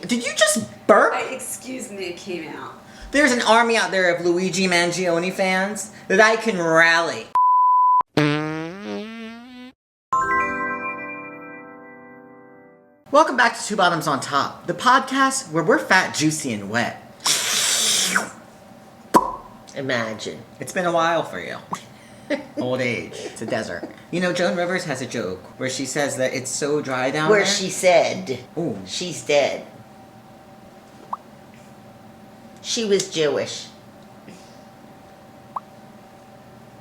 Did you just burp? Excuse me, it came out. There's an army out there of Luigi Mangione fans that I can rally. Welcome back to Two Bottoms on Top, the podcast where we're fat, juicy, and wet. Imagine. It's been a while for you. Old age. It's a desert. You know, Joan Rivers has a joke where she says that it's so dry down there. Where she said, Ooh. She's dead. She was Jewish.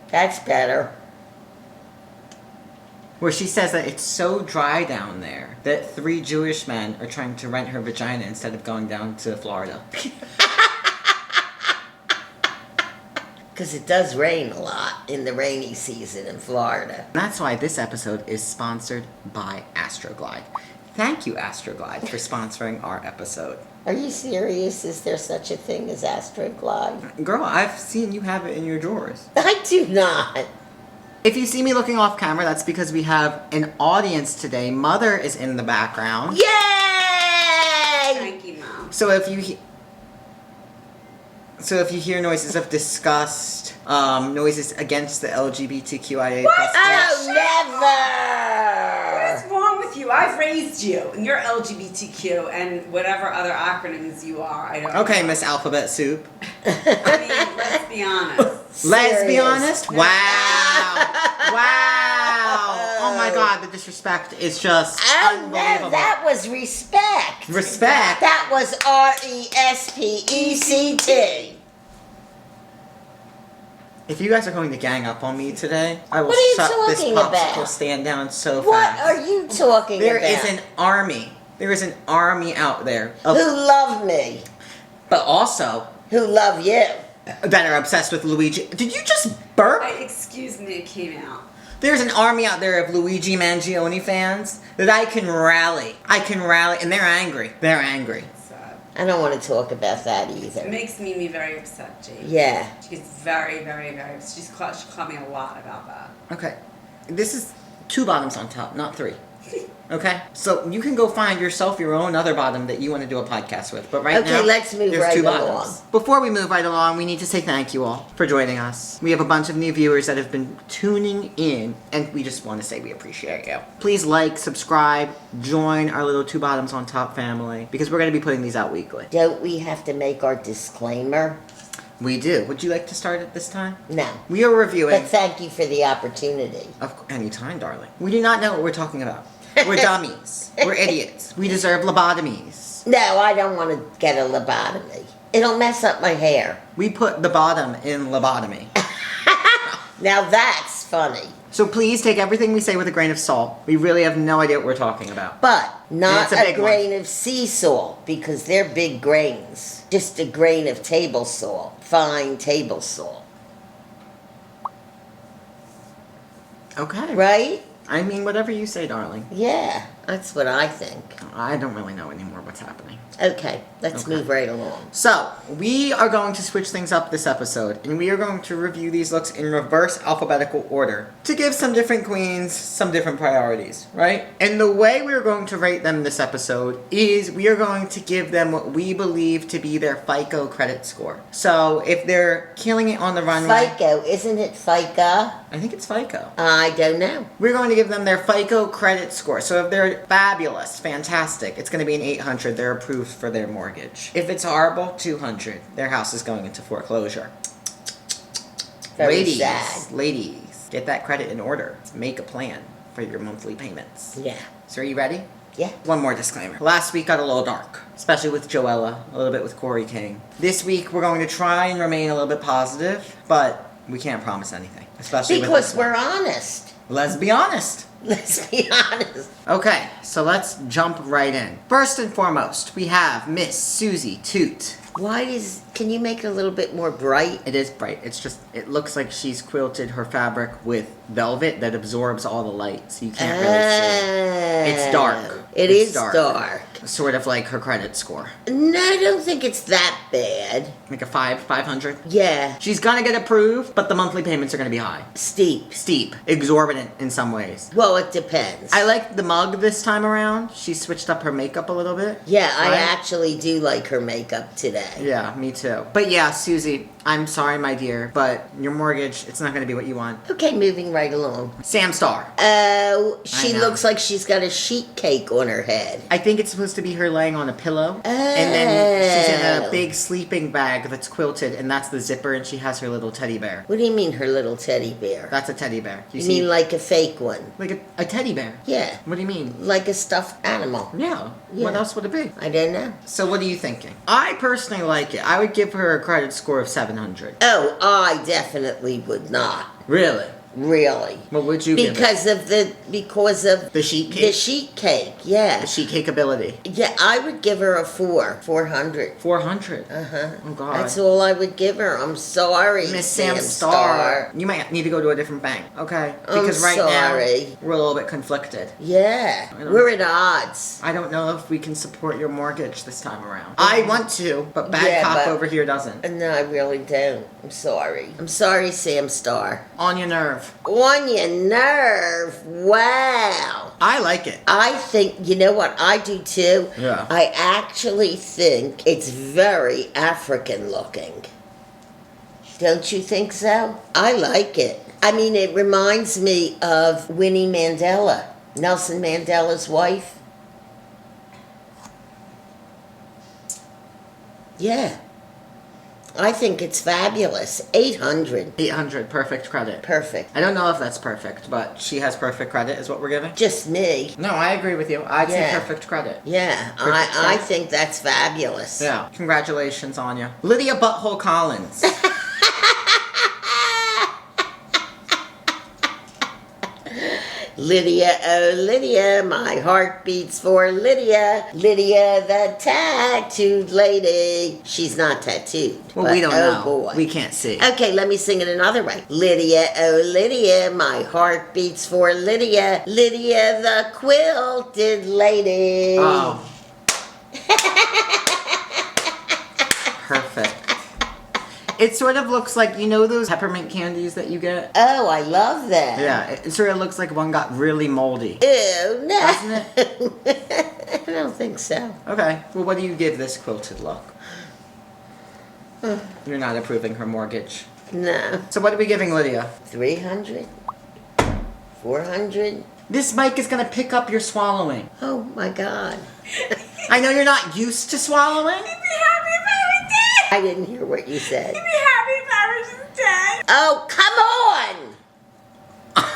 That's better. Where she says that it's so dry down there that 3 Jewish men are trying to rent her vagina instead of going down to Florida. Because it does rain a lot in the rainy season in Florida. That's why this episode is sponsored by Astroglide. Thank you, Astroglide, for sponsoring our episode. Are you serious? Is there such a thing as Astroglide? Girl, I've seen you have it in your drawers. I do not. If you see me looking off camera, that's because we have an audience today. Mother is in the background. Yay! Thank you, Mom. So if you hear noises of disgust, noises against the LGBTQIA+. Oh, never! What's wrong with you? I've raised you, and you're LGBTQ and whatever other acronyms you are. I don't know. Okay, Miss Alphabet Soup. I mean, let's be honest. Let's be Serious. honest. Wow. Wow. Oh my God, the disrespect is just Oh, no, unbelievable. that was respect. Respect. That was RESPECT. If you guys are going to gang up on me today, I will What are you shut this talking popsicle about? stand down so What fast. are you talking There about? is an army. There is an army out there Who of, love me? but also Who love you? that are obsessed with Luigi. Did you just burp? Excuse me, it came out. There's an army out there of Luigi Mangione fans that I can rally. And they're angry. They're angry. Sad. I don't want to talk about that It either. makes Mimi very upset, Jake. Yeah. She gets very, very, very. She called me a lot about that. Okay. This is 2 bottoms on top, not 3. Okay? So you can go find yourself your own other bottom that you want to do a podcast with. But right now, Okay, let's move there's right 2 along. bottoms. Before we move right along, we need to say thank you all for joining us. We have a bunch of new viewers that have been tuning in, and we just want to say we appreciate you. Please like, subscribe, join our little 2 bottoms on top family, because we're going to be putting these out weekly. Don't we have to make our disclaimer? We do. Would you like to start it this time? No. We are reviewing... But thank you for the opportunity. Anytime, darling. We do not know what we're talking about. We're dummies. We're idiots. We deserve lobotomies. No, I don't want to get a lobotomy. It'll mess up my hair. We put the bottom in lobotomy. Now that's funny. So please take everything we say with a grain of salt. We really have no idea what we're talking about. But not it's a a big grain of sea salt, because they're big grains. Just a grain of table salt. Fine table salt. Okay. Right? I mean, whatever you say, darling. Yeah, that's what I think. I don't really know anymore what's happening. Okay, let's Okay. move right along. So, we are going to switch things up this episode, and we are going to review these looks in reverse alphabetical order to give some different queens some different priorities, right? And the way we're going to rate them this episode is we are going to give them what we believe to be their FICO credit score. So, if they're killing it on the runway... FICO, isn't it FICA? I think it's FICO. I don't know. We're going to give them their FICO credit score. So if they're fabulous, fantastic, it's going to be an 800. They're approved for their mortgage. If it's horrible, 200. Their house is going into foreclosure. Very sad. Ladies, get that credit in order. Make a plan for your monthly payments. Yeah. So are you ready? Yeah. One more disclaimer. Last week got a little dark, especially with Joella, a little bit with Corey King. This week we're going to try and remain a little bit positive, but we can't promise anything. Especially with Because this one. we're honest. Let's be honest. Let's be honest. Okay, so let's jump right in. First and foremost, we have Miss Susie Toot. Can you make it a little bit more bright? It is bright. It looks like she's quilted her fabric with velvet that absorbs all the light, so you can't really see. It's dark. It It's is dark. dark. Sort of like her credit score. No, I don't think it's that bad. Like a 500. Yeah, She's gonna get approved, but the monthly payments are gonna be high. steep. Steep. Exorbitant in some ways. Well, it depends. I like the mug this time around. She switched up her makeup a little bit. Yeah, I Right? actually do like her makeup today. Yeah, me too. But yeah, Susie, I'm sorry, my dear, but your mortgage, it's not gonna be what you want. Okay, moving right along. Sam Star. Oh, she know. looks like she's got a sheet cake on her head. I think it's supposed to be her laying on a pillow. And then she's in a big sleeping bag that's quilted, and that's the zipper, and she has her little teddy bear. What do you mean, her little teddy bear? That's a teddy bear. You mean like a fake one? like a teddy bear? Yeah, What do you mean? like a stuffed animal. Yeah. Yeah. What else would it be? I don't know. So what are you thinking? I personally like it. I would give her a credit score of 700. Oh, I definitely would not. Really? Really. What would you give it? Because of The sheet cake? the sheet cake, yeah. The sheet cake ability. Yeah, I would give her a 400. 400. Uh-huh. Oh, God. That's all I would give her. I'm sorry, Miss Sam Star. You might need to go to a different bank, okay? I'm Because right sorry. now, we're a little bit conflicted. Yeah, I don't we're at odds. I don't know if we can support your mortgage this time around. I want to, but bad Yeah, cop but- over here doesn't. No, I really don't. I'm sorry. I'm sorry, Sam Star. On your nerve. On your nerve. Wow. I like it. I think, you know what I do too? Yeah. I actually think it's very African looking. Don't you think so? I like it. I mean, it reminds me of Winnie Mandela, Nelson Mandela's wife. Yeah. I think it's fabulous. 800. 800, perfect credit. Perfect. I don't know if that's perfect, but she has perfect credit is what we're giving. Just me. No, I agree with you. I'd say Yeah. perfect credit. Yeah, Perfect I credit. think that's fabulous. Yeah. Congratulations, Anya. Lydia Butthole Collins. Lydia, oh Lydia, my heart beats for Lydia. Lydia, the tattooed lady. She's not tattooed. Well, but, we don't oh know. boy. We can't see. Okay, let me sing it another way. Lydia, oh Lydia, my heart beats for Lydia. Lydia, the quilted lady. Oh. Perfect. It sort of looks like, you know those peppermint candies that you get? Oh, I love that. Yeah, it sort of looks like one got really moldy. Ew, no. Doesn't I don't think so. Okay, well, what do you give this quilted look? You're not approving her mortgage. No. So what are we giving Lydia? 300? 400? This mic is gonna pick up your swallowing. Oh my God. I know you're not used to swallowing. Happy Mother's Day! I didn't hear what you said. Happy Mother's Day! Oh, come on!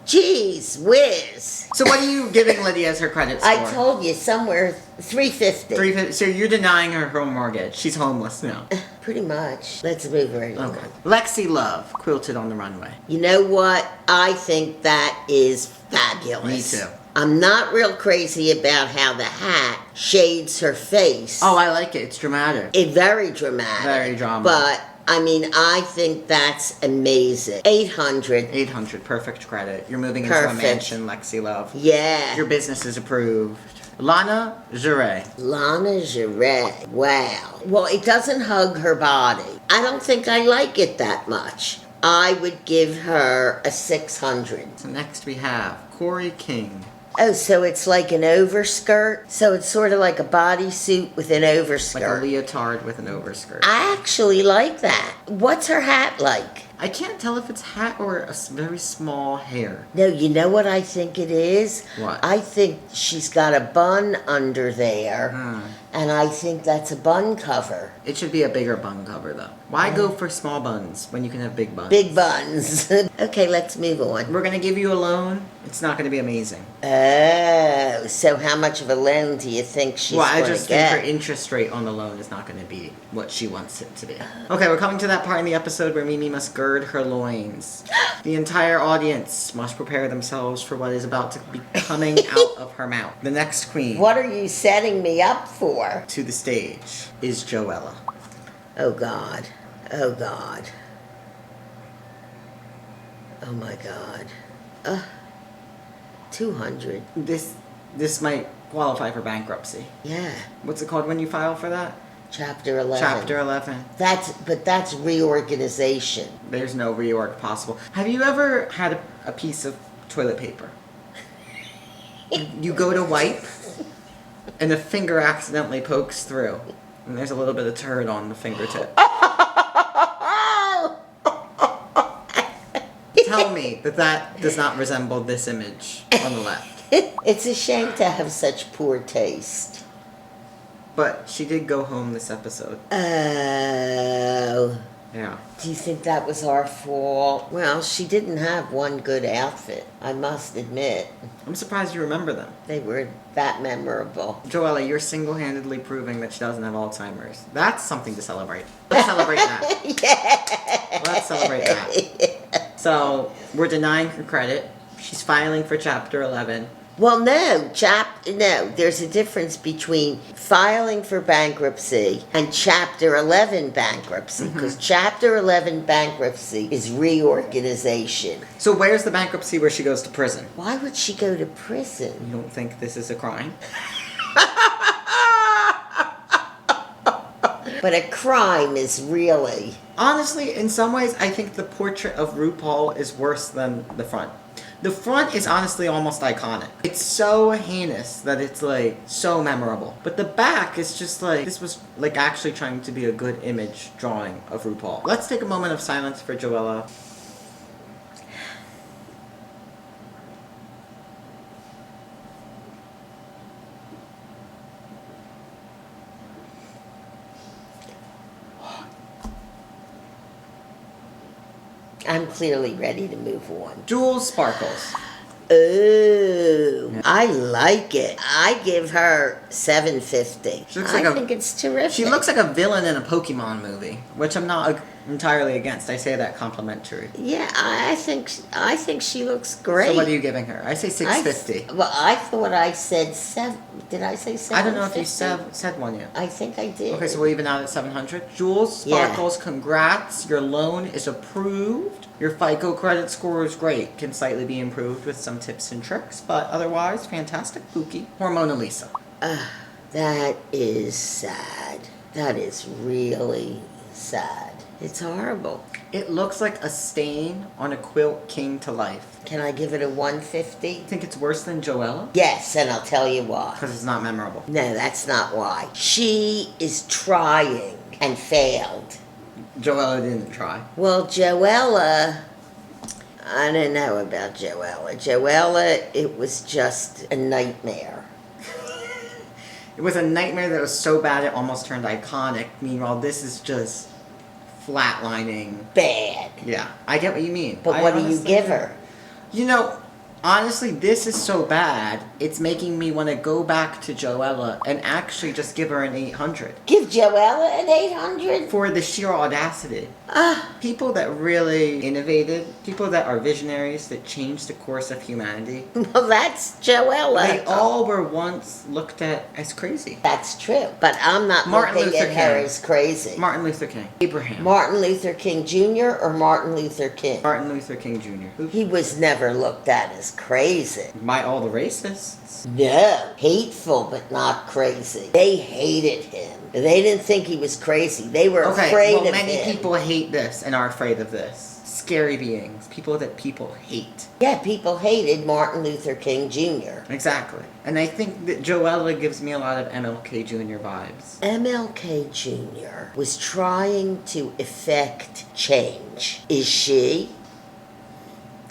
Jeez whiz. So what are you giving Lydia as her credit score? I told you somewhere 350. 350. So you're denying her her mortgage. She's homeless now. Pretty much. Let's move right along. Okay. Lexi Love, Quilted on the Runway. You know what? I think that is fabulous. Me too. I'm not real crazy about how the hat shades her face. Oh, I like it. It's dramatic. It's very dramatic. Very drama. But, I mean, I think that's amazing. 800. 800, perfect credit. You're moving into a Perfect. mansion, Lexi Love. Yeah. Your business is approved. Lana Jure. Lana Jure. Wow. Well, it doesn't hug her body. I don't think I like it that much. I would give her a 600. So next we have Corey King. Oh, so it's like an overskirt? So it's sort of like a bodysuit with an Like overskirt. a leotard with an overskirt. I actually like that. What's her hat like? I can't tell if it's hat or a very small hair. No, you know what I think it is? What? I think she's got a bun under there, Hmm. and I think that's a bun cover. It should be a bigger bun cover though. Why go for small buns when you can have big buns? Big buns. Okay, let's move on. We're gonna give you a loan. It's not gonna be amazing. Oh, so how much of a loan do you think she's Well, I going just to think her get? interest rate on the loan is not gonna be what she wants it to be. Okay, we're coming to that part in the episode where Mimi must gird her loins. The entire audience must prepare themselves for what is about to be coming out of her mouth. The next queen What are you setting me up for? to the stage is Joella. Oh, God. Oh, God. Oh, my God. 200. This might qualify for bankruptcy. Yeah. What's it called when you file for that? Chapter 11. Chapter 11. That's reorganization. There's no reorg possible. Have you ever had a piece of toilet paper? You go to wipe, and the finger accidentally pokes through, and there's a little bit of turd on the fingertip. Tell me that does not resemble this image on the left. It's a shame to have such poor taste. But she did go home this episode. Oh. Yeah. Do you think that was our fault? Well, she didn't have one good outfit, I must admit. I'm surprised you remember them. They were that memorable. Joella, you're single-handedly proving that she doesn't have Alzheimer's. That's something to celebrate. Let's celebrate that. Yeah. Let's celebrate that. So, we're denying her credit. She's filing for Chapter 11. Well, no, there's a difference between filing for bankruptcy and Chapter 11 bankruptcy, because Chapter 11 bankruptcy is reorganization. So where's the bankruptcy where she goes to prison? Why would she go to prison? You don't think this is a crime? But a crime is really... Honestly, in some ways, I think the portrait of RuPaul is worse than the front. The front is honestly almost iconic. It's so heinous that it's like so memorable. But the back is just like, this was like actually trying to be a good image drawing of RuPaul. Let's take a moment of silence for Joella. I'm clearly ready to move on. Jewels Sparkles. Ooh, I like it. I give her 750. She looks I like think it's terrific. She looks like a villain in a Pokemon movie, which I'm not entirely against. I say that complimentary. Yeah, I think she looks great. So what are you giving her? I say 650. Well, I thought I said 7. Did I say 7? I don't know if you said one yet. I think I did. Okay, so we'll even out at 700. Jewels, Sparkles, congrats. Your loan is approved. Your FICO credit score is great. Can slightly be improved with some tips and tricks, but otherwise, fantastic. Pookie. Hormona Lisa. That is sad. That is really sad. It's horrible. It looks like a stain on a quilt king to life. Can I give it a 150? Think it's worse than Joella? Yes, and I'll tell you why. Because it's not memorable. No, that's not why. She is trying and failed. Joella didn't try. Well, Joella, I don't know about Joella. Joella, it was just a nightmare. It was a nightmare that was so bad it almost turned iconic. Meanwhile, this is just flatlining. Bad. Yeah, I get what you mean. But what do you give her? You know, honestly, this is so bad, it's making me want to go back to Joella and actually just give her an 800. Give Joella an 800? For the sheer audacity. People that really innovated, people that are visionaries, that changed the course of humanity. Well, that's Joella. They all were once looked at as crazy. That's true. But I'm not Martin looking Luther at her King. as crazy. Martin Luther King. Abraham. Martin Luther King Jr. or Martin Luther King? Martin Luther King Jr. Who? He was never looked at as crazy. By all the racists. No. Hateful, but not crazy. They hated him. They didn't think he was crazy. They were afraid of him. Many people hate this and are afraid of this. Scary beings. People that people hate. Yeah, people hated Martin Luther King Jr. Exactly. And I think that Joella gives me a lot of MLK Jr. vibes. MLK Jr. was trying to effect change. Is she?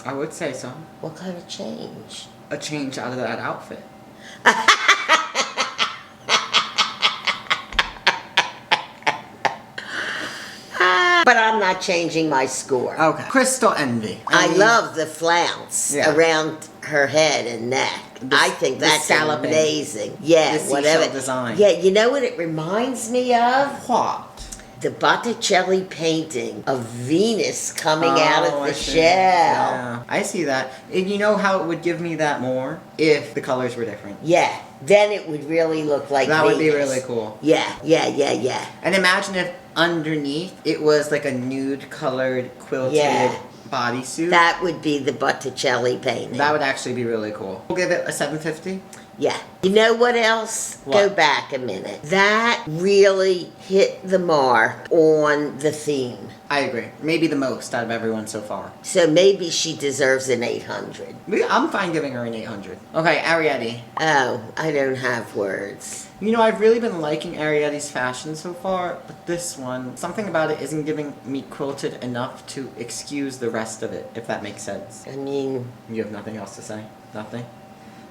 I would say so. What kind of change? A change out of that outfit. But I'm not changing my score. Okay. Crystal Envy. I mean, love the flounce around her head and neck. I think that's scalloping. Amazing. Yeah, The whatever. seashell design. Yeah, you know what it reminds me of? What? The Botticelli painting of Venus coming out of I the see. shell. Yeah, I see that. And you know how it would give me that more? If the colors were different. Yeah, then it would really look like That Venus. would be really cool. Yeah. And imagine if underneath it was like a nude colored quilted bodysuit. That would be the Botticelli painting. That would actually be really cool. We'll give it a 750. Yeah. You know what else? What? Go back a minute. That really hit the mark on the theme. I agree. Maybe the most out of everyone so far. So maybe she deserves an 800. I'm fine giving her an 800. Okay, Ariete. Oh, I don't have words. You know, I've really been liking Ariete's fashion so far, but this one, something about it isn't giving me Quilted enough to excuse the rest of it, if that makes sense. I mean, You have nothing else to say? Nothing?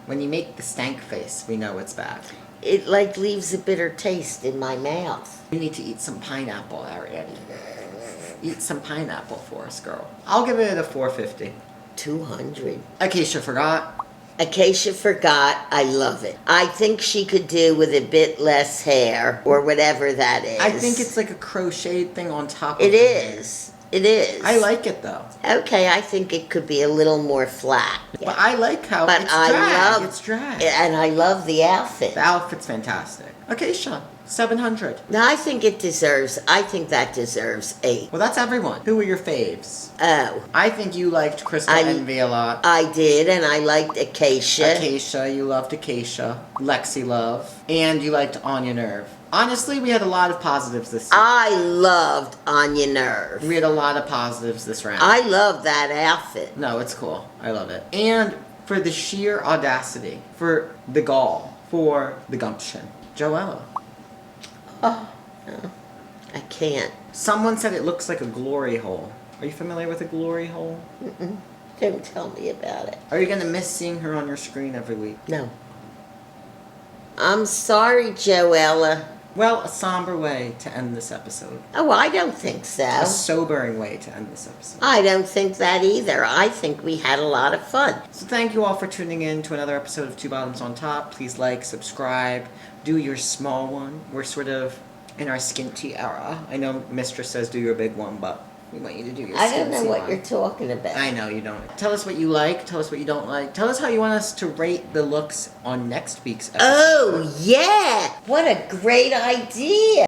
When you make the stank face, we know it's bad. it like leaves a bitter taste in my mouth. You need to eat some pineapple, Ariete. Eat some pineapple for us, girl. I'll give it a 450. 200. Acacia forgot. Acacia forgot. I love it. I think she could do with a bit less hair or whatever that is. I think it's like a crocheted thing on top of It the hair. is. It is. I like it though. Okay, I think it could be a little more flat. But I like how But it's I drag. love- It's drag. And I love the outfit. The outfit's fantastic. Acacia, 700. Now I think that deserves 8. Well, that's everyone. Who were your faves? Oh, I think you liked Crystal Envy a lot. I did, and I liked Acacia. Acacia, you loved Acacia. Lexi Love. And you liked Anya Nerve. Honestly, we had a lot of positives this season. I loved Anya Nerve. We had a lot of positives this round. I love that outfit. No, it's cool. I love it. And for the sheer audacity, for the gall, for the gumption. Joella. Oh, no, I can't. Someone said it looks like a glory hole. Are you familiar with a glory hole? Don't tell me about it. Are you going to miss seeing her on your screen every week? No. I'm sorry, Joella. Well, a somber way to end this episode. Oh, I don't think A so. sobering way to end this episode. I don't think that either. I think we had a lot of fun. So thank you all for tuning in to another episode of Two Bottoms on Top. Please like, subscribe, do your small one. We're sort of in our skinty era. I know Mistress says do your big one, but we want you to do your I don't know skinty what one. you're talking about. I know you don't. Tell us what you like. Tell us what you don't like. Tell us how you want us to rate the looks on next week's episode. Oh, yeah! What a great idea!